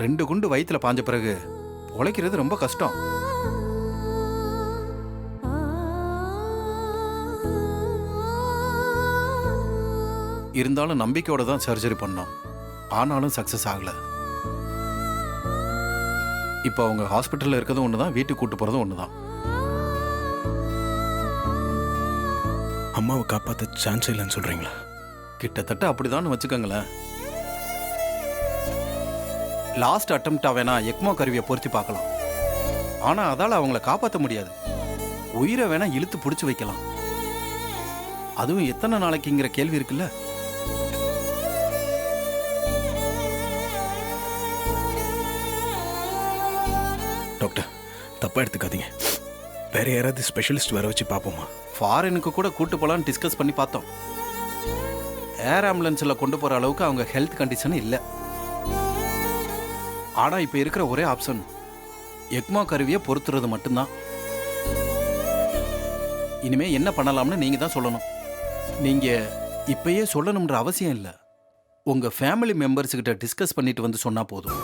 2 குண்டு வயித்துல பாஞ்ச பிறகு உழைக்கிறது ரொம்ப கஷ்டம். இருந்தாலும் நம்பிக்கையோட தான் சர்ஜரி பண்ணோம். ஆனாலும் சக்சஸ் ஆகல. இப்போ அவங்க ஹாஸ்பிட்டல்ல இருக்கிறதும் ஒண்ணுதான், வீட்டுக்கு கூட்டு போறதும் ஒண்ணுதான். அம்மாவை காப்பாற்ற சான்ஸ் இல்லைன்னு சொல்றீங்களா? கிட்டத்தட்ட அப்படிதான் வச்சுக்கோங்களேன். லாஸ்ட் அட்டெம்ப்டா வேணா எக்மோ கருவியை பொருத்தி பார்க்கலாம். ஆனா அதால அவங்கள காப்பாற்ற முடியாது. உயிரை வேணா இழுத்து பிடிச்சு வைக்கலாம். அதுவும் எத்தனை நாளைக்குங்கிற கேள்வி இருக்குல்ல. டாக்டர், தப்பா எடுத்துக்காதீங்க. வேற யாராவது ஸ்பெஷலிஸ்ட் வர வச்சு பார்ப்போமா? ஃபாரினுக்கு கூட கூட்டு போலான்னு டிஸ்கஸ் பண்ணி பார்த்தோம். ஏர் ஆம்புலன்ஸில் கொண்டு போகிற அளவுக்கு அவங்க ஹெல்த் கண்டிஷன் இல்லை. ஆனால் இப்போ இருக்கிற ஒரே ஆப்ஷன் எக்மோ கருவியை பொறுத்துறது மட்டும்தான். இனிமே என்ன பண்ணலாம்னு நீங்கள் தான் சொல்லணும். நீங்கள் இப்பயே சொல்லணுன்ற அவசியம் இல்லை. உங்கள் ஃபேமிலி மெம்பர்ஸ்கிட்ட டிஸ்கஸ் பண்ணிட்டு வந்து சொன்னால் போதும்.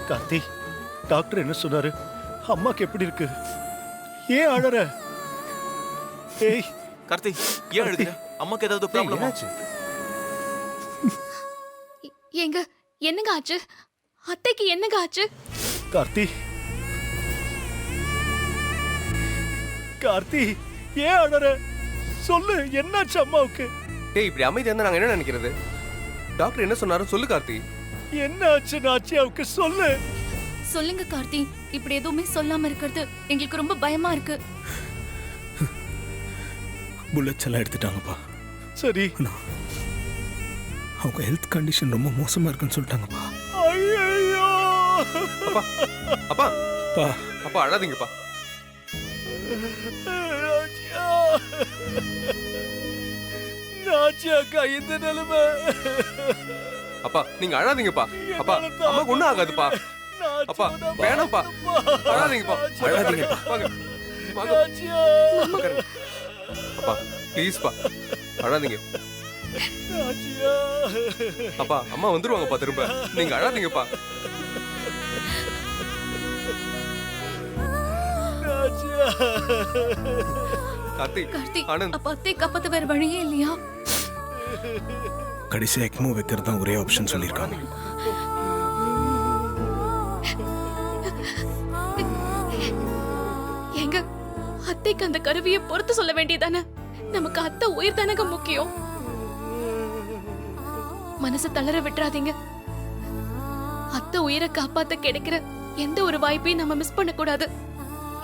கார்த்தி, டாக்டர் என்ன சொன்னாரு? அம்மாக்கு எப்படி இருக்கு? ஏன் அழற? ஏய் கார்த்தி, ஏன் அழுகுற? அம்மாக்கு ஏதாவது ப்ராப்ளமா? ஏங்க, என்னங்க ஆச்சு? அத்தைக்கு என்னங்க ஆச்சு? கார்த்தி, கார்த்தி, ஏன் அழற? சொல்லு, என்னாச்சு அம்மாவுக்கு? டேய், இப்படி அமைதியா இருந்தா நாங்க என்ன நினைக்கிறது? டாக்டர் என்ன சொன்னாரு சொல்லு கார்த்தி. என்னாச்சு நாச்சியாவுக்கு சொல்லு. சொல்லுங்க கார்த்தி, இப்படி எதுவுமே சொல்லாம இருக்கிறது எங்களுக்கு ரொம்ப பயமா இருக்கு. புல்லட்ஸ் எல்லாம் எடுத்துட்டாங்கப்பா. சரி. அவங்க ஹெல்த் கண்டிஷன் ரொம்ப மோசமா இருக்குன்னு சொல்லிட்டாங்கப்பா. ஐயோ! அப்பா அப்பா பா, அப்பா அழாதீங்கப்பா. நாச்சியா, நாச்சியாக்கா இந்த நிலைமை. அப்பா நீங்க அழாதீங்கப்பா. அப்பா அம்மாக்கு ஒண்ணும் ஆகாதுப்பா. அப்பா வேணாம்ப்பா, அழாதீங்கப்பா. அழாதீங்கப்பா. வாங்க வாங்க. நாச்சியா, உட்காருங்க. அப்பா ப்ளீஸ்ப்பா அழாதீங்க. நாச்சியா. அப்பா அம்மா வந்துருவாங்கப்பா திரும்ப. நீங்க அழாதீங்கப்பா. நாச்சியா. கார்த்தி, கார்த்தி, ஆனந்த். அப்ப அத்தை காப்பாத்த வேற வழியே இல்லையா? கடைசியா எக்மோ வைக்கிறது தான் ஒரே ஆப்ஷன் சொல்லியிருக்காங்க. ஏங்க, அத்தைக்கு அந்த கருவியை பொறுத்து சொல்ல வேண்டியதானே? நமக்கு அத்தை உயிர் தானங்க முக்கியம். மனசு தளர விட்டுறாதீங்க. அத்தை உயிரை காப்பாத்த கிடைக்கிற எந்த ஒரு வாய்ப்பையும் நம்ம மிஸ் பண்ண கூடாது.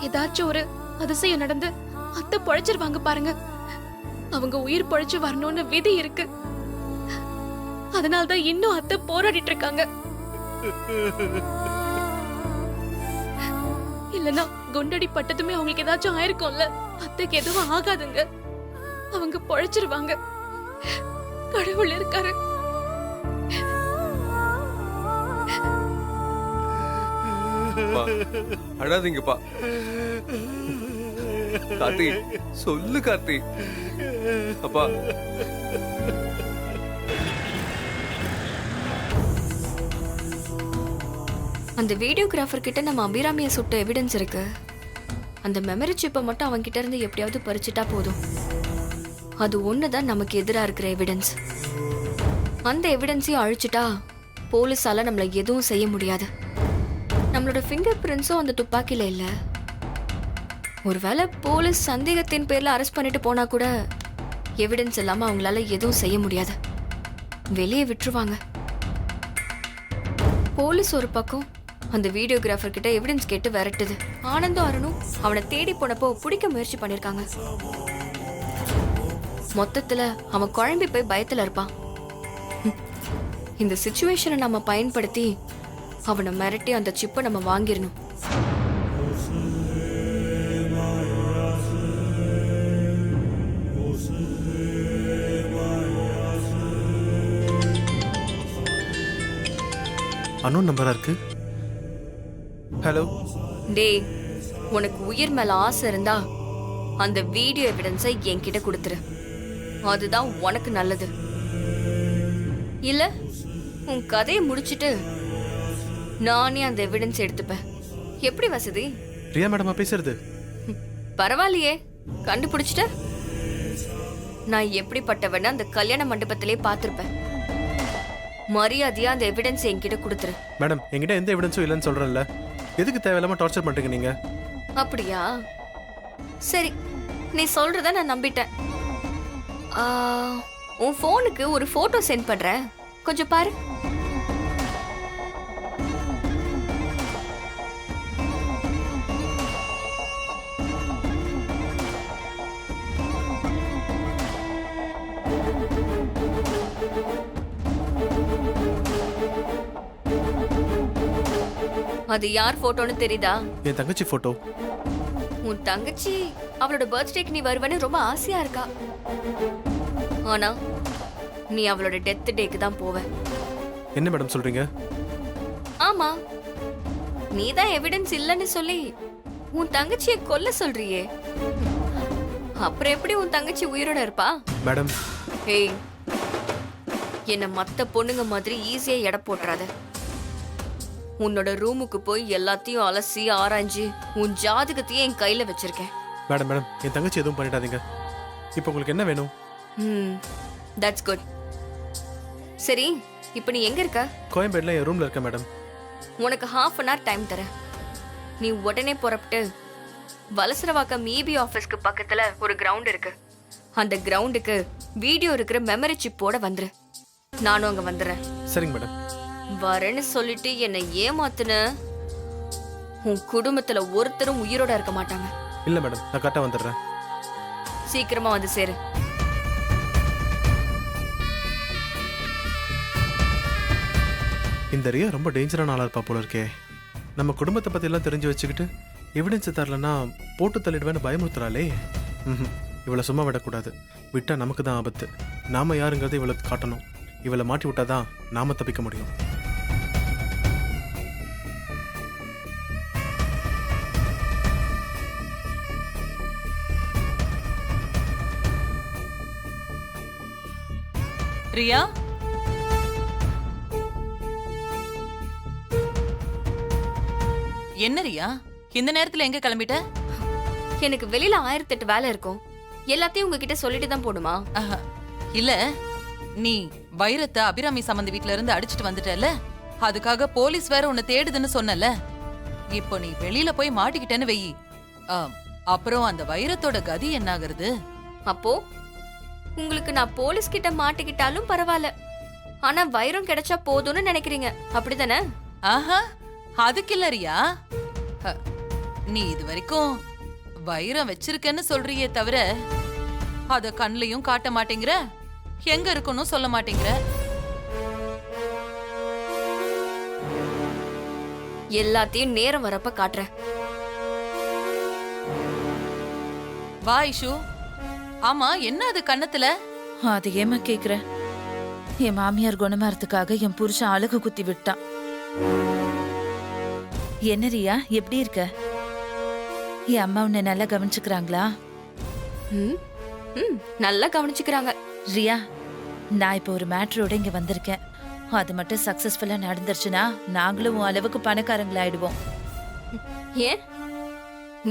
ஏதாச்சும் ஒரு அதிசயம் நடந்து அத்தை பொழைச்சிருவாங்க பாருங்க. அவங்க உயிர் பொழைச்சு வரணும்னு விதி இருக்கு. அதனால்தான் இன்னும் அத்தை போராடிட்டு இருக்காங்க. இல்லனா குண்டடி பட்டதுமே அவங்களுக்கு ஏதாச்சும் ஆயிருக்கும்ல. அத்தைக்கு எதுவும் ஆகாதுங்க. அவங்க பொழைச்சிருவாங்க. கடவுள் இருக்காரு. அழாதீங்கப்பா. கார்த்தி சொல்லு கார்த்தி. அப்பா அந்த வீடியோகிராஃபர் கிட்ட நம்ம அபிராமியை சுட்ட எவிடன்ஸ் இருக்கு. அந்த மெமரி சிப்பை மட்டும் அவன் கிட்ட இருந்து எப்படியாவது பறிச்சுட்டா போதும். அது ஒண்ணுதான் நமக்கு எதிரா இருக்கிற எவிடன்ஸ். அந்த எவிடன்ஸையும் அழிச்சுட்டா போலீஸால நம்மள எதுவும் செய்ய முடியாது. நம்மளோட ஃபிங்கர் பிரிண்ட்ஸும் அந்த துப்பாக்கியில இல்ல. ஒருவேளை போலீஸ் சந்தேகத்தின் பேர்ல அரெஸ்ட் பண்ணிட்டு போனா கூட எவிடன்ஸ் இல்லாம அவங்களால எதுவும் செய்ய முடியாது. வெளியே விட்டுருவாங்க. போலீஸ் ஒரு பக்கம் அந்த வீடியோகிராஃபர் கிட்ட எவிடன்ஸ் கேட்டு விரட்டுது. ஆனந்தும் அருணும் அவனை தேடி போனப்போ பிடிக்க முயற்சி பண்ணிருக்காங்க. மொத்தத்துல அவன் குழம்பி போய் பயத்துல இருப்பான். இந்த சிச்சுவேஷனை நம்ம பயன்படுத்தி அவனை மிரட்டி அந்த சிப்பை நம்ம வாங்கிடணும். அன்னோன் நம்பரா இருக்கு. ஹலோ. டேய், உனக்கு உயிர் மேல ஆசை இருந்தா அந்த வீடியோ எவிடன்ஸை என்கிட்ட கொடுத்துரு. அதுதான் உனக்கு நல்லது. இல்ல உன் கதையை முடிச்சிட்டு நானே அந்த எவிடன்ஸ் எடுத்துப்பேன். எப்படி வசதி? பிரியா மேடமா பேசுறது? பரவாயில்லையே, கண்டுபிடிச்சிட்ட. நான் எப்படிப்பட்டவன்னு அந்த கல்யாண மண்டபத்திலே பார்த்திருப்பேன். மரியாதையா அந்த எவிடன்ஸ் என்கிட்ட கொடுத்துரு. மேடம், என்கிட்ட எந்த எவிடன்ஸும் இல்லைன்னு சொல்றேன்ல. எதுக்கு தேவையில்லாம டார்ச்சர் பண்றீங்க நீங்க? அப்படியா? சரி, நீ சொல்றத நான் நம்பிட்டேன். உன் போனுக்கு ஒரு போட்டோ சென்ட் பண்றேன், கொஞ்சம் பாரு. அது யார் போட்டோன்னு தெரியுதா? என் தங்கச்சி போட்டோ. உன் தங்கச்சி அவளோட பர்த்டேக்கு நீ வருவன்னு ரொம்ப ஆசையா இருக்கா. ஆனா நீ அவளோட டெத் டேக்கு தான் போவ. என்ன மேடம் சொல்றீங்க? ஆமா, நீ தான் எவிடன்ஸ் இல்லைன்னு சொல்லி உன் தங்கச்சியை கொல்ல சொல்றியே. அப்புறம் எப்படி உன் தங்கச்சி உயிரோட இருப்பா? மேடம், ஏய், என்ன மத்த பொண்ணுங்க மாதிரி ஈஸியா எடை போட்டுறாத. உன்னோட ரூமுக்கு போய் எல்லாத்தையும் அலசி ஆராய்ஞ்சு உன் ஜாதகத்தையே என் கையில வச்சிருக்கேன். மேடம் மேடம் என் தங்கச்சி எதுவும் பண்ணிடாதீங்க. இப்போ உங்களுக்கு என்ன வேணும்? That's good. சரி, இப்போ நீ எங்க இருக்க? கோயம்பேடுல என் ரூம்ல இருக்க மேடம். உனக்கு ½ டைம் தரேன். நீ உடனே புறப்பட்டு வலசரவாக்கம் EB ஆபீஸ்க்கு பக்கத்துல ஒரு கிரவுண்ட் இருக்கு. அந்த கிரவுண்டுக்கு வீடியோ இருக்கிற மெமரி சிப்போட வந்துரு. நானும் அங்க வந்துடுறேன். சரிங்க மேடம். வரேன்னு சொல்லிட்டு என்னை ஏமாத்துன உன் குடும்பத்துல ஒருத்தரும் உயிரோட இருக்க மாட்டாங்க. இல்ல மேடம், நான் கரெக்டா வந்துடுறேன். சீக்கிரமா வந்து சேரு. இந்த ரியா ரொம்ப டேஞ்சரான ஆளா இருப்பா போல இருக்கே. நம்ம குடும்பத்தை பத்தி எல்லாம் தெரிஞ்சு வச்சுக்கிட்டு எவிடன்ஸ் தரலன்னா போட்டு தள்ளிடுவேன்னு பயமுறுத்துறாளே. இவளை சும்மா விடக்கூடாது. விட்டா நமக்கு தான் ஆபத்து. நாம யாருங்கிறத இவளுக்கு காட்டணும். இவளை மாட்டி விட்டாதான் நாம தப்பிக்க முடியும். ரியா, என்ன ரியா இந்த நேரத்துல எங்க கிளம்பிட்ட? எனக்கு வெளியில 1008 வேலை இருக்கும். எல்லாத்தையும் உங்ககிட்ட சொல்லிட்டு தான் போடுமா? இல்ல, நீ வைரத்தை அபிராமி சம்பந்தி வீட்ல இருந்து அடிச்சிட்டு வந்துட்டல, அதுக்காக போலீஸ் வேற உன்னை தேடுதுன்னு சொன்னல. இப்போ நீ வெளியில போய் மாட்டிக்கிட்டேன்னு வெயி, அப்புறம் அந்த வைரத்தோட கதி என்ன ஆகுறது? அப்போ உங்களுக்கு நான் போலீஸ் கிட்ட மாட்டிக்கிட்டாலும் பரவாயில்ல, ஆனா வைரம் கிடைச்சா போதும்னு நினைக்கிறீங்க, அப்படிதானே? ஆஹா, அதுக்கு இல்ல ரியா. நீ இது வரைக்கும் வைரம் வச்சிருக்கேன்னு சொல்றியே தவிர அத கண்லையும் காட்ட மாட்டேங்கிற, எங்க இருக்கணும் சொல்ல மாட்டேங்கிற. எல்லாத்தையும் நேரம் வரப்ப காட்டுறேன். வா ஐஷு. ஆமா, என்ன அது கண்ணத்துல? அது ஏமா கேக்குற? என் மாமியார் குணமாறதுக்காக என் புருஷன் அழகு குத்தி விட்டான். என்ன ரியா, எப்படி இருக்க? என் அம்மா உன்னை நல்லா கவனிச்சுக்கிறாங்களா? நல்லா கவனிச்சுக்கிறாங்க. ரியா, நான் இப்போ ஒரு மேட்ரோட இங்க வந்திருக்கேன். அது மட்டும் சக்சஸ்ஃபுல்லா நடந்துருச்சுன்னா நாங்களும் உன் அளவுக்கு பணக்காரங்களாயிடுவோம். ஏன்,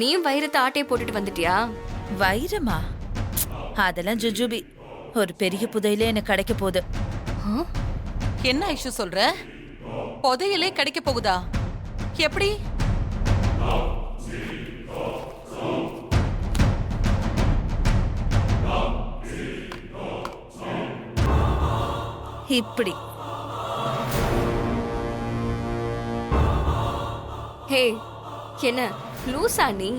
நீயும் வைரத்தை ஆட்டையை போட்டுட்டு வந்துட்டியா? வைரமா? அதெல்லாம் ஜுஜுபி. ஒரு பெரிய புதையில எனக்கு கிடைக்க போகுது. என்ன ஐஷு சொல்ற? புதையலே கிடைக்க போகுதா? எப்படி? இப்படி ஹே, என்ன லூசா நீ?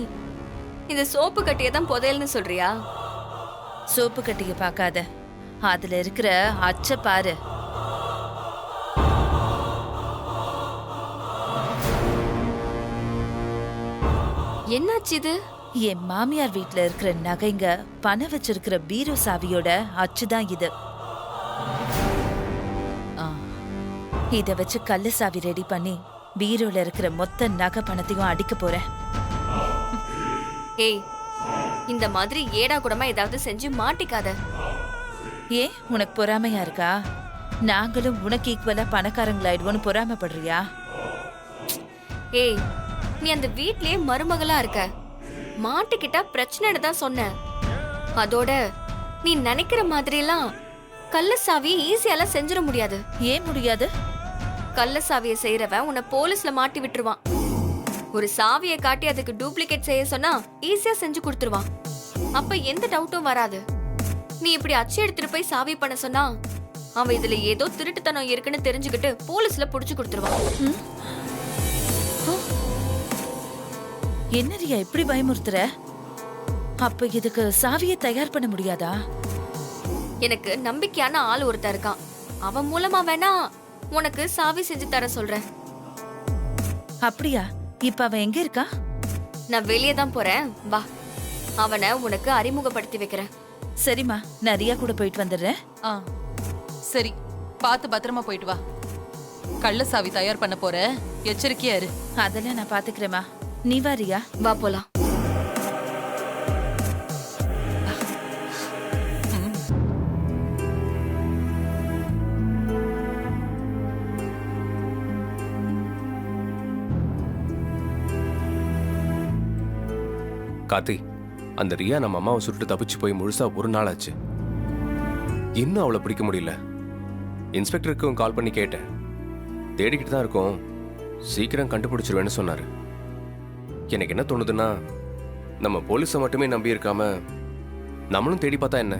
இந்த சோப்பு கட்டியை தான் புதையல்னு சொல்றியா? சோப்பு கட்டிய பார்க்காத, அதுல இருக்கிற அச்ச பாரு. என்னாச்சு இது? என் மாமியார் வீட்ல இருக்கிற நகைங்க, பணம் வச்சிருக்கிற பீரோ சாவியோட அச்சுதான் இது. இத வச்சு கல்லு சாவி ரெடி பண்ணி பீரோல இருக்கிற மொத்த நகை பணத்தையும் அடிக்க போறேன். ஏய், இந்த மாதிரி ஏடா கூடமா ஏதாவது செஞ்சு மாட்டிக்காத. ஏன் உனக்கு பொறாமையா இருக்கா? நாங்களும் உனக்கு ஈக்குவலா பணக்காரங்களாயிடுவோன்னு பொறாமைப்படுறியா? ஏய், நீ அந்த வீட்லயே மருமகளா இருக்க, மாட்டிக்கிட்டா பிரச்சனைன்னு தான் சொன்ன. அதோட நீ நினைக்கிற மாதிரி எல்லாம் கள்ள சாவி ஈஸியால செஞ்சிட முடியாது. ஏன் முடியாது? கள்ள சாவியை செய்யறவன் உன்னை போலீஸ்ல மாட்டி விட்டுருவான். ஒரு சாவியை காட்டி அதுக்கு டூப்ளிகேட் செய்ய சொன்னா ஈஸியா செஞ்சு கொடுத்துருவான். அப்ப எந்த டவுட்டும் வராது. நீ இப்படி அச்சு எடுத்துட்டு போய் சாவி பண்ண சொன்னா அவன் இதுல ஏதோ திருட்டுத்தனம் இருக்குன்னு தெரிஞ்சுக்கிட்டு போலீஸ்ல புடிச்சு கொடுத்துருவான். என்ன ரியா இப்படி பயமுறுத்துற? அப்ப இதுக்கு சாவியை தயார் பண்ண முடியாதா? எனக்கு நம்பிக்கையான ஆள் ஒருத்தன் இருக்கான். அவன் மூலமா வேணா உனக்கு சாவி செஞ்சு தர சொல்றேன். அப்படியா? இப்ப அவன் எங்க இருக்கா? நான் வெளியே தான் போறேன், வா. அவனை உனக்கு அறிமுகப்படுத்தி வைக்கிறேன். சரிம்மா, நான் ரியா கூட போயிட்டு வந்துடுறேன். சரி, பார்த்து பத்திரமா போயிட்டு வா. கள்ள சாவி தயார் பண்ண போற, எச்சரிக்கையா இரு. அதெல்லாம் நான் பாத்துக்கிறேம்மா. நீ வா ரியா. வா போலாம். கார்த்தி, அந்த ரியா நம்ம அம்மாவை சுட்டு தப்பிச்சு போய் முழுசா ஒரு நாள் ஆச்சு. இன்னும் அவளை பிடிக்க முடியல. இன்ஸ்பெக்டருக்கும் கால் பண்ணி கேட்டேன். தேடிக்கிட்டு தான் இருக்கோம், சீக்கிரம் கண்டுபிடிச்சிருவேன்னு சொன்னாரு. எனக்கு என்ன தோணுதுன்னா, நம்ம போலீஸை மட்டுமே நம்பி இருக்காம நம்மளும் தேடி பார்த்தா என்ன?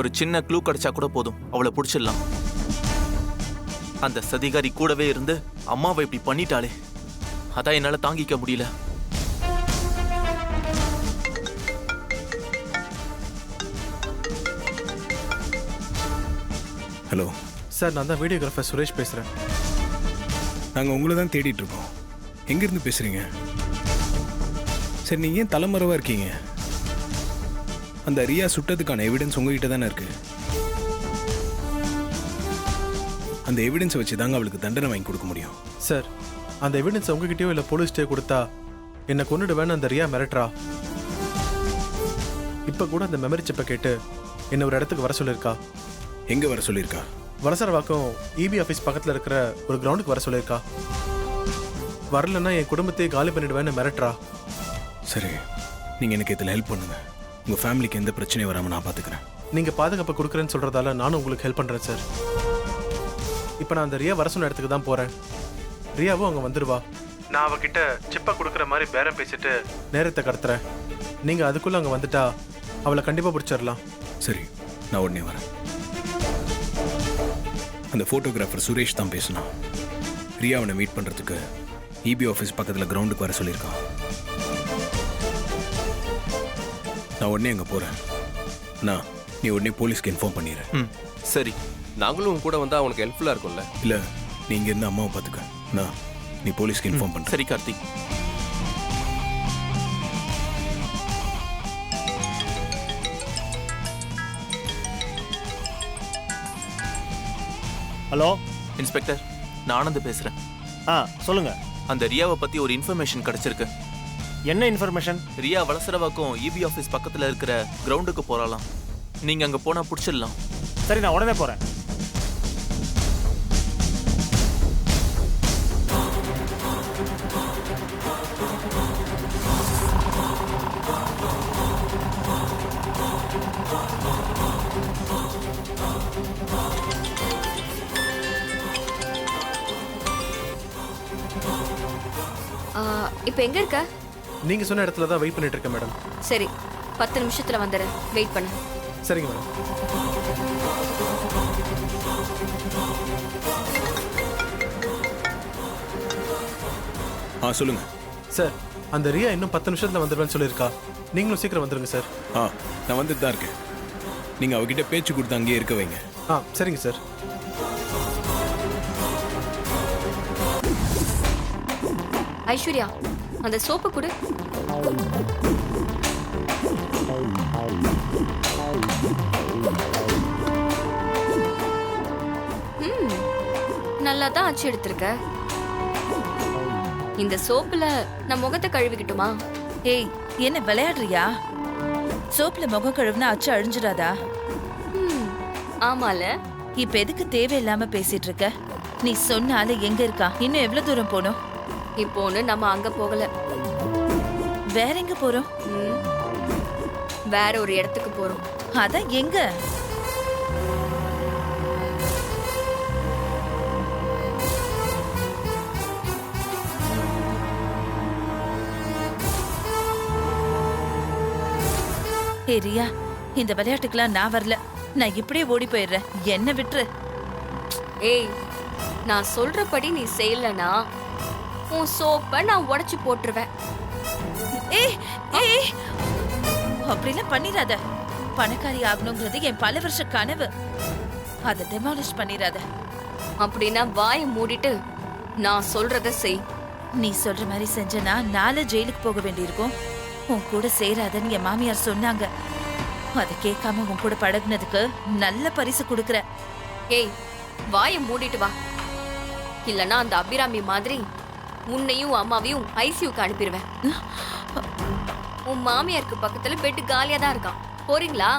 ஒரு சின்ன க்ளூ கிடைச்சா கூட போதும், அவளை பிடிச்சிடலாம். அந்த சதிகாரி கூடவே இருந்து அம்மாவை இப்படி பண்ணிட்டாளே, அதான் என்னால தாங்கிக்க முடியல. ஹலோ சார், நான் தான் வீடியோகிராஃபர் சுரேஷ் பேசுறேன். நாங்கள் உங்களை தான் தேடிட்டு இருக்கோம். எங்கேருந்து பேசுகிறீங்க? சரி, நீங்கள் ஏன் தலைமறைவாக இருக்கீங்க? அந்த ரியா சுட்டதுக்கான எவிடன்ஸ் உங்ககிட்ட தானே இருக்கு. அந்த எவிடன்ஸை வச்சு தாங்க அவளுக்கு தண்டனை வாங்கி கொடுக்க முடியும். சார், அந்த எவிடன்ஸ் உங்ககிட்டயோ இல்லை போலீஸ்டே கொடுத்தா என்னை கொண்டுடுவேன்னு அந்த ரியா மிரட்டுறா. இப்போ கூட அந்த மெமரி சிப்பை கேட்டு என்ன ஒரு இடத்துக்கு வர சொல்லியிருக்கா. எங்கே வர சொல்லியிருக்கா? வலசரவாக்கம் இபி ஆஃபீஸ் பக்கத்தில் இருக்கிற ஒரு கிரவுண்டுக்கு வர சொல்லியிருக்கா. வரலன்னா என் குடும்பத்தையே காலி பண்ணிடுவேன்னு மிரட்டுறா. சரி, நீங்கள் எனக்கு இதில் ஹெல்ப் பண்ணுங்கள். உங்கள் ஃபேமிலிக்கு எந்த பிரச்சனையும் வராமல் நான் பார்த்துக்கிறேன். நீங்கள் பாதுகாப்பு கொடுக்குறேன்னு சொல்கிறதால நானும் உங்களுக்கு ஹெல்ப் பண்ணுறேன் சார். இப்போ நான் அந்த ரியா வர சொன்ன இடத்துக்கு தான் போகிறேன். ரியாவும் அங்கே வந்துடுவா. நான் அவகிட்ட சிப்பை கொடுக்குற மாதிரி பேரம் பேசிட்டு நேரத்தை கடத்துறேன். நீங்கள் அதுக்குள்ளே அங்கே வந்துட்டா அவளை கண்டிப்பாக பிடிச்சிடலாம். சரி, நான் உடனே வரேன். அந்த ஃபோட்டோகிராஃபர் சுரேஷ் தான் பேசினான். ரியாவனை மீட் பண்ணுறதுக்கு இபி ஆஃபீஸ் பக்கத்தில் கிரவுண்டுக்கு வர சொல்லியிருக்கான். நான் உடனே அங்கே போகிறேன். நீ உடனே போலீஸ்க்கு இன்ஃபார்ம் பண்ணிடுறேன். சரி, நாங்களும் உன் கூட வந்தால் அவனுக்கு ஹெல்ப்ஃபுல்லாக இருக்கும்ல? இல்லை, நீங்கள் இருந்து அம்மாவை பார்த்துக்க. நீ போலீஸ்க்கு இன்ஃபார்ம் பண்ண. சரி கார்த்திக். ஹலோ இன்ஸ்பெக்டர், நான் ஆனந்த் பேசுறேன். சொல்லுங்க. அந்த ரியாவை பத்தி ஒரு இன்ஃபர்மேஷன் கிடைச்சிருக்கு. என்ன இன்ஃபர்மேஷன்? ரியா வலசரவாக்கம் இபி ஆஃபீஸ் பக்கத்துல இருக்கிற கிரவுண்டுக்கு போறாளாம். நீங்க அங்க போனா பிடிச்சிடலாம். சரி, நான் உடனே போறேன். இப்போ எங்க இருக்க? நீங்கள் சொன்ன இடத்துல தான் வெயிட் பண்ணிட்டு இருக்கேன் மேடம். சரி, 10 நிமிஷத்துல வந்துடுறேன், வெயிட் பண்ணு. சரிங்க மேடம். சொல்லுங்க. சார், அந்த ரியா இன்னும் 10 நிமிஷத்துல வந்துடுவேன்னு சொல்லியிருக்கா. நீங்களும் சீக்கிரம் வந்துருங்க சார். நான் வந்துட்டு தான் இருக்கேன். நீங்க அவகிட்ட பேச்சு கொடுத்து அங்கேயே இருக்க வைங்க. சரிங்க சார். ஐஸ்வர்யா, அந்த சோப்பு கொடு. நல்லா தான் அச்சு எடுத்திருக்க. இந்த சோப்புல நான் முகத்தை கழுவிக்கிட்டுமா? ஏய், என்ன விளையாடுறியா? சோப்ல முகம் கழுவுனா அச்சு அழிஞ்சிடாதா? ஆமால. இப்ப எதுக்கு தேவையில்லாம பேசிட்டு இருக்க? நீ சொன்னால எங்க இருக்கா? இன்னும் எவ்வளவு தூரம் போனோம்? இப்போன்னு நம்ம அங்க போகல. வேற எங்க போறோம்? வேற ஒரு இடத்துக்கு போறோம். அதான் எங்க? ஏ ரியா, இந்த விளையாட்டுக்கெல்லாம் நான் வரல. நான் இப்படியே ஓடி போயிடுறேன். என்ன விட்டுரு. ஏய், நான் சொல்றபடி நீ செய்யலனா உன் சோப்பை நான் உடைச்சு போட்டுருவேன். ஏய் ஏய், அப்படிலாம் பண்ணிராத. பணக்காரி ஆகணுங்கிறது என் பல வருஷ கனவு. அதை டெமாலிஷ் பண்ணிராத. அப்படின்னா வாயை மூடிட்டு நான் சொல்றத செய். நீ சொல்ற மாதிரி செஞ்சனா நாளை ஜெயிலுக்கு போக வேண்டியிருக்கும். உன் கூட சேராதன்னு என் மாமியார் சொன்னாங்க. அதை கேட்காம உன் கூட பழகுனதுக்கு நல்ல பரிசு கொடுக்கற. ஏய், வாயை மூடிட்டு வா. இல்லனா அந்த அபிராமி மாதிரி உன்னையும் அம்மாவையும் ஐசியூக்கு அனுப்பிடுவேன். உன் மாமியாருக்கு பக்கத்துல பெட் காலியா தான் இருக்கான். போறீங்களா?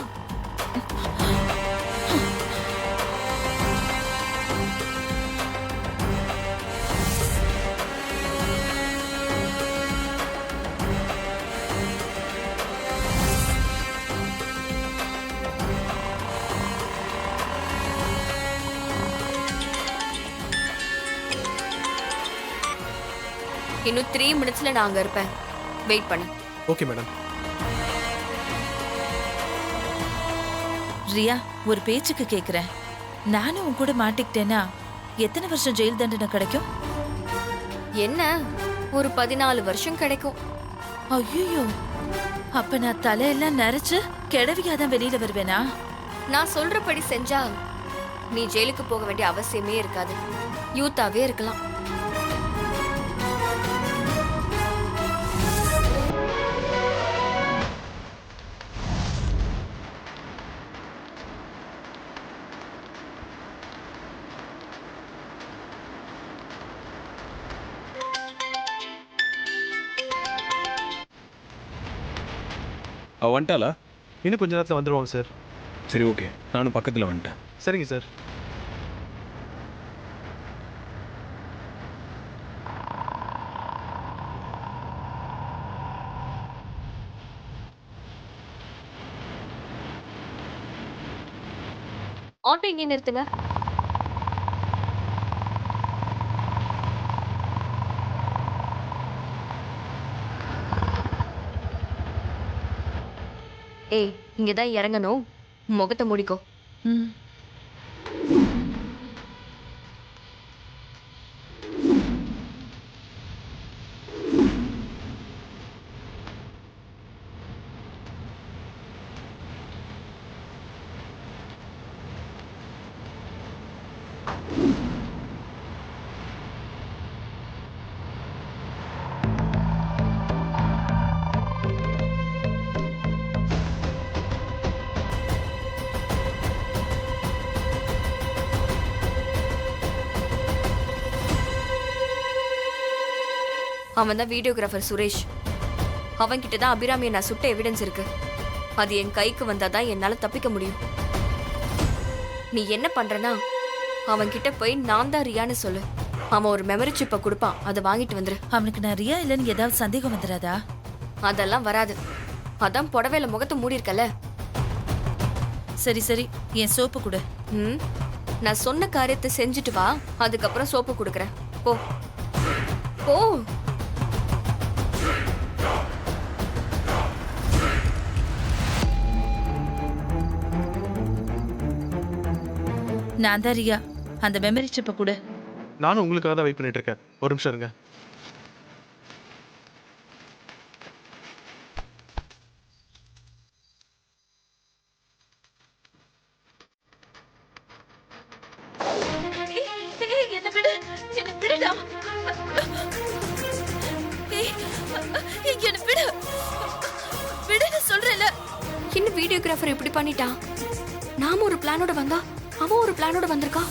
இன்னும் 3 மினிட்ஸ்ல நான் அங்க இருப்பேன். வெயிட் பண்ணு. Okay madam. ரியா, ஒரு பேச்சுக்கு கேக்குறேன். நானும் உன் கூட மாட்டிக்கிட்டேன்னா எத்தனை வருஷம் ஜெயில் தண்டனை கிடைக்கும்? என்ன, ஒரு 14 வருஷம் கிடைக்கும். ஐயோ, அப்ப நான் தலையெல்லாம் நரைச்சு கிழவியாதான் வெளியில வருவேனா? நான் சொல்றபடி செஞ்சா நீ ஜெயிலுக்கு போக வேண்டிய அவசியமே இருக்காது. யூத்தாவே இருக்கலாம். வந்துட்டாளா? இன்னும் கொஞ்ச நேரத்தில் வந்துடுவாங்க சார். சரி, ஓகே. நானும் பக்கத்தில் வந்துட்டேன். சரிங்க சார். ஆட்டோ இங்கே நிறுத்துங்க. ஏய், இங்கதான் இறங்கணும். முகத்தை மூடிக்கோ. அவன் தான் வீடியோகிராஃபர் சுரேஷ். அவன்கிட்ட தான் அபிராமியை நான் சுட்ட எவிடன்ஸ் இருக்கு. அது என் கைக்கு வந்தாதான் என்னால தப்பிக்க முடியும். நீ என்ன பண்றனா, அவன்கிட்ட போய் நான் தான் ரியான்னு சொல்லு. அவன் ஒரு மெமரி சிப்பை கொடுப்பான். அதை வாங்கிட்டு வந்துரு. அவனுக்கு நான் ரியா இல்லைன்னு ஏதாவது சந்தேகம் வந்துடாதா? அதெல்லாம் வராது. அதான் புடவையில முகத்தை மூடி இருக்கல. சரி சரி, என் சோப்பு கொடு. நான் சொன்ன காரியத்தை செஞ்சுட்டு வா. அதுக்கப்புறம் சோப்பு கொடுக்குறேன். போ போ. நான் தான் ரியா. அந்த மெமரி சிப்பை கூட. நானும் உங்களுக்காக தான் வெயிட் பண்ணிட்டு இருக்கேன். ஒரு நிமிஷம் இருங்க. இன்னும் வீடியோகிராஃபர் இப்படி பண்ணிட்டான். நாம ஒரு பிளானோட வந்தா அவன் ஒரு பிளானோட வந்திருக்கான்.